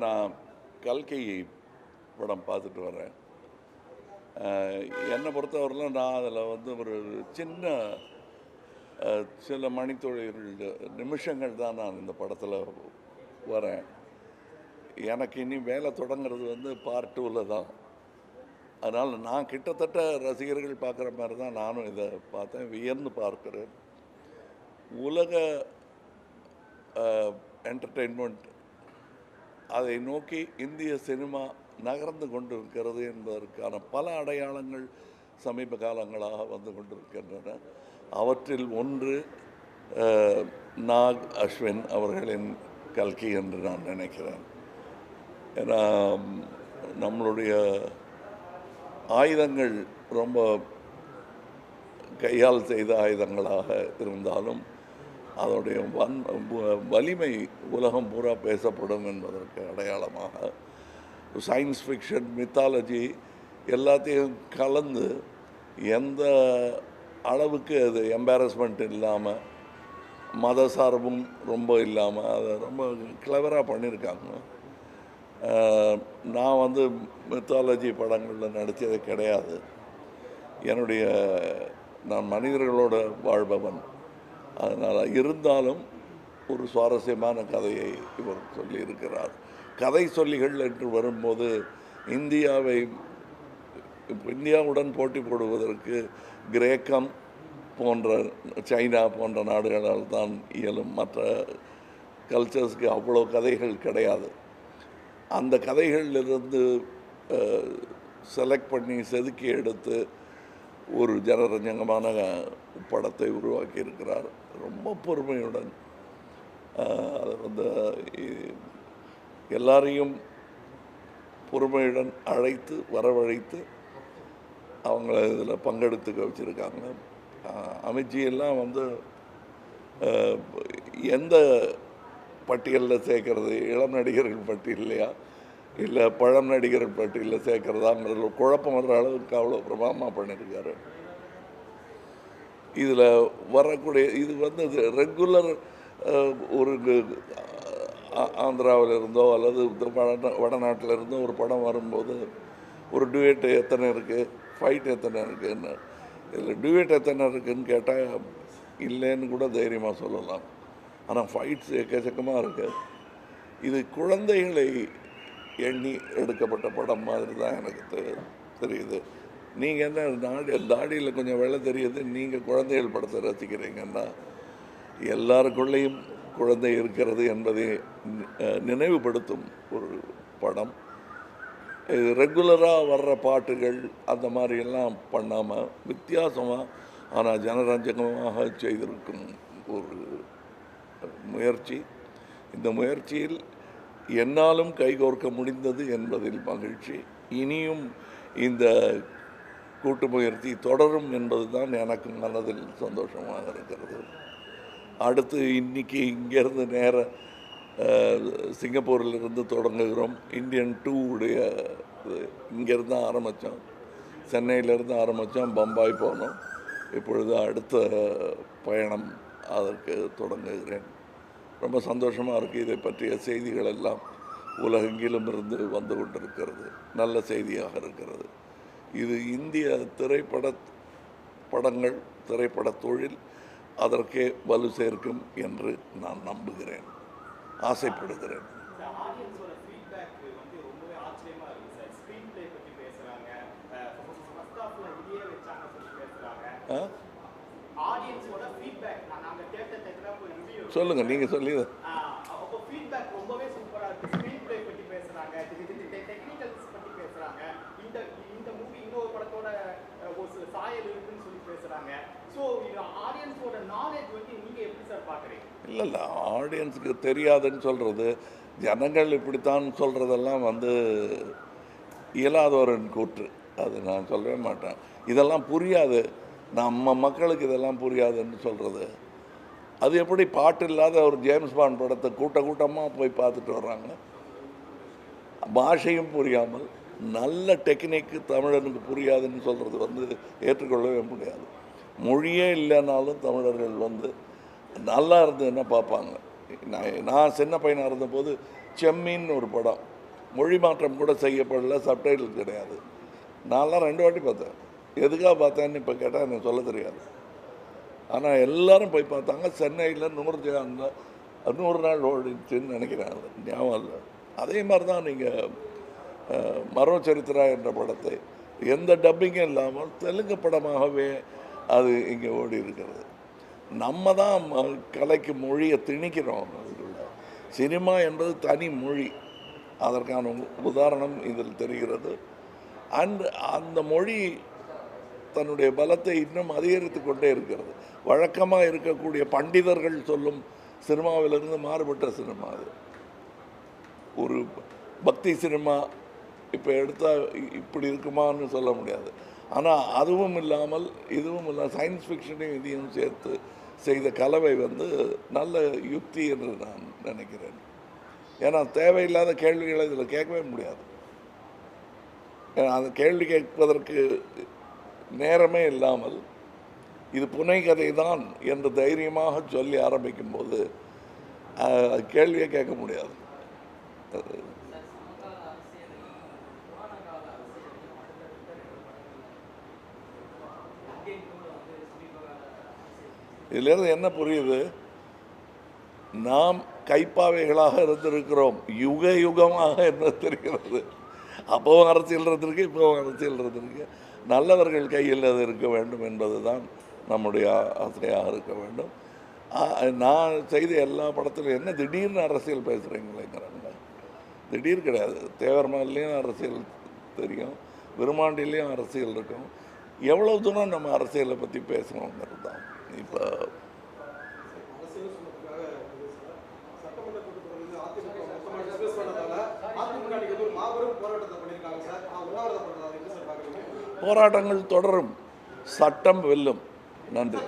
நான் கல்கி படம் பார்த்துட்டு வரேன். என்னை பொறுத்தவரையிலும் நான் அதில் வந்து ஒரு சில மணித்துளிகள் நிமிஷங்கள் தான் நான் இந்த படத்தில் வரேன். எனக்கு இனி வேலை தொடங்கிறது வந்து பார்ட் 2ல் தான். அதனால் நான் கிட்டத்தட்ட ரசிகர்கள் பார்க்குற மாதிரி தான் நானும் இதை பார்த்தேன், வியந்து பார்க்குறேன். உலக என்டர்டெயின்மெண்ட் அதை நோக்கி இந்திய சினிமா நகர்ந்து கொண்டிருக்கிறது என்பதற்கான பல அடையாளங்கள் சமீப காலங்களாக வந்து கொண்டிருக்கின்றன. அவற்றில் ஒன்று நாக் அஸ்வின் அவர்களின் கல்கி என்று நான் நினைக்கிறேன். ஏன்னா நம்மளுடைய ஆயுதங்கள் ரொம்ப கையால் செய்த ஆயுதங்களாக இருந்தாலும் அதோடைய வலிமை உலகம் பூரா பேசப்படும் என்பதற்கு அடையாளமாக சயின்ஸ் ஃபிக்ஷன், மித்தாலஜி எல்லாத்தையும் கலந்து எந்த அளவுக்கு அது எம்பாரஸ்மெண்ட் இல்லாமல், மத சார்பும் ரொம்ப இல்லாமல் அதை ரொம்ப கிளவராக பண்ணியிருக்காங்க. நான் வந்து மித்தாலஜி படங்களில் நடித்தது கிடையாது. நான் மனிதர்களோட வாழ்பவன். அதனால் இருந்தாலும் ஒரு சுவாரஸ்யமான கதையை இவர் சொல்லியிருக்கிறார். கதை சொல்லிகள் என்று வரும்போது இந்தியாவுடன் போட்டி போடுவதற்கு கிரேக்கம் போன்ற, சைனா போன்ற நாடுகளால் தான் இயலும். மற்ற கல்ச்சர்ஸ்க்கு அவ்வளோ கதைகள் கிடையாது. அந்த கதைகளிலிருந்து செலக்ட் பண்ணி செதுக்கி எடுத்து ஒரு ஜனரஞ்சகமான படத்தை உருவாக்கி இருக்கிறார். ரொம்ப பொறுமையுடன் அதை வந்து எல்லாரையும் பொறுமையுடன் வரவழைத்து அவங்கள இதில் பங்கெடுத்துக்க வச்சுருக்காங்க. அமித்ஜியெல்லாம் வந்து எந்த பட்டியலில் சேர்க்கறது, இளம் நடிகர்கள் பட்டியலையா இல்லை பழம் நடிகர்கள் பட்டியலில் சேர்க்கறதாங்கிறது குழப்பம் வர்ற அளவுக்கு அவ்வளோ பிரபாவமாக பண்ணியிருக்காரு. இதில் வரக்கூடிய இது வந்து ரெகுலர் ஒரு ஆந்திராவில் இருந்தோ அல்லது வடநாட்டில் இருந்தோ ஒரு படம் வரும்போது ஒரு டியூயட் எத்தனை இருக்குது, ஃபைட் எத்தனை இருக்குதுன்னு, இதில் டியூயட் எத்தனை இருக்குதுன்னு கேட்டால் இல்லைன்னு கூட தைரியமாக சொல்லலாம். ஆனால் ஃபைட்ஸ் எக்கச்சக்கமாக இருக்குது. இது குழந்தைகளை எண்ணி எடுக்கப்பட்ட படம் மாதிரி தான் எனக்கு தெரியுது. நீங்கள் என்ன தாடியில் கொஞ்சம் வெள்ளை தெரியுது, நீங்கள் குழந்தைகள் படத்தை ரசிக்கிறீங்கன்னா எல்லாருக்குள்ளேயும் குழந்தை இருக்கிறது என்பதை நினைவுபடுத்தும் ஒரு படம். இது ரெகுலராக வர்ற பாட்டுகள் அந்த மாதிரியெல்லாம் பண்ணாமல் வித்தியாசமாக ஆனால் ஜனரஞ்சகமாக செய்திருக்கும் ஒரு முயற்சி. இந்த முயற்சியில் என்னாலும் கைகோர்க்க முடிந்தது என்பதில் மகிழ்ச்சி. இனியும் இந்த கூட்டு முயற்சி தொடரும் என்பது தான் எனக்கு மனதில் சந்தோஷமாக இருக்கிறது. அடுத்து இன்றைக்கி இங்கேருந்து நேர சிங்கப்பூரிலிருந்து தொடங்குகிறோம். இந்தியன் 2 இங்கேருந்து ஆரம்பித்தோம், சென்னையிலேருந்து ஆரம்பித்தோம், பம்பாய் போனோம். இப்பொழுது அடுத்த பயணம் அதற்கு தொடங்குகிறேன். ரொம்ப சந்தோஷமாக இருக்குது. இதை பற்றிய செய்திகள் எல்லாம் உலகெங்கிலும் இருந்து வந்து கொண்டிருக்கிறது. நல்ல செய்தியாக இருக்கிறது. இது இந்திய திரைப்பட தொழில் அதற்கே வலு சேர்க்கும் என்று நான் நம்புகிறேன், ஆசைப்படுகிறேன். சொல்லுங்க, நீங்க சொல்லி. இல்லை ஆடியன்ஸுக்கு தெரியாதுன்னு சொல்கிறது, ஜனங்கள் இப்படித்தான் சொல்கிறதெல்லாம் வந்து இயலாதவரின் கூற்று. அது நான் சொல்லவே மாட்டேன். இதெல்லாம் புரியாது, நம்ம மக்களுக்கு இதெல்லாம் புரியாதுன்னு சொல்கிறது. அது எப்படி பாட்டு இல்லாத ஒரு ஜேம்ஸ் பாண்ட் படத்தை கூட்டமாக போய் பார்த்துட்டு வர்றாங்க. பாஷையும் புரியாமல் நல்ல டெக்னிக்கு தமிழனுக்கு புரியாதுன்னு சொல்கிறது வந்து ஏற்றுக்கொள்ளவே முடியாது. மொழியே இல்லைனாலும் தமிழர்கள் வந்து நல்லா இருந்ததுன்னா பார்ப்பாங்க. நான் சின்ன பையனாக இருந்தபோது செம்மீன் ஒரு படம் மொழி மாற்றம் கூட செய்யப்படல, சப்டைட்டில் கிடையாது. நான்லாம் 2 வாட்டி பார்த்தேன். எதுக்காக பார்த்தேன்னு இப்போ கேட்டால் எனக்கு சொல்ல தெரியாது. ஆனால் எல்லாரும் போய் பார்த்தாங்க. சென்னையில் 100 நாள் ஓடிச்சுன்னு நினைக்கிறேன், அது ஞாபகம் இல்லை. அதே மாதிரி தான் நீங்கள் மரோ சரித்திரா என்ற படத்தை எந்த டப்பிங்கும் இல்லாமல் தெலுங்கு படமாகவே அது இங்கே ஓடி இருக்கிறது. நம்ம தான் கலைக்கு மொழியை திணிக்கிறோம். சினிமா என்பது தனி மொழி, அதற்கான உதாரணம் இதில் தெரிகிறது. அந்த மொழி தன்னுடைய பலத்தை இன்னும் அதிகரித்து கொண்டே இருக்கிறது. வழக்கமாக இருக்கக்கூடிய பண்டிதர்கள் சொல்லும் சினிமாவிலிருந்து மாறுபட்ட சினிமா அது. ஒரு பக்தி சினிமா இப்போ எடுத்தால் இப்படி இருக்குமான்னு சொல்ல முடியாது. ஆனால் அதுவும் இல்லாமல் இதுவும் இல்லாமல் சயின்ஸ் ஃபிக்ஷனையும் இதையும் சேர்த்து செய்த கலவை நல்ல யுக்தி என்று நான் நினைக்கிறேன். ஏன்னா தேவையில்லாத கேள்விகளை இதில் கேட்கவே முடியாது. ஏன்னா அந்த கேள்வி கேட்பதற்கு நேரமே இல்லாமல் இது புனைகதை தான் என்று தைரியமாக சொல்லி ஆரம்பிக்கும்போது கேள்வியை கேட்க முடியாது. இதிலிருந்து என்ன புரியுது? நாம் கைப்பாவைகளாக இருந்திருக்கிறோம், யுக யுகமாக என்ன தெரிகிறது. அப்போவும் அரசியல் இருந்திருக்கு, இப்போவும் அரசியல் இருந்திருக்கு. நல்லவர்கள் கையில் அது இருக்க வேண்டும் என்பது தான் நம்முடைய ஆசையாக இருக்க வேண்டும். நான் செய்த எல்லா படத்திலும் என்ன திடீர்னு அரசியல் பேசுகிறீங்களேங்கிறாங்க. திடீர் கிடையாது. தேவர்மலையும் அரசியல் தெரியும், விருமாண்டிலையும் அரசியல் இருக்கும். எவ்வளோ தூரம் நம்ம அரசியலை பற்றி பேசணுங்கிறது தான். இப்போ போராட்டங்கள் தொடரும், சட்டம் வெல்லும். நன்றி.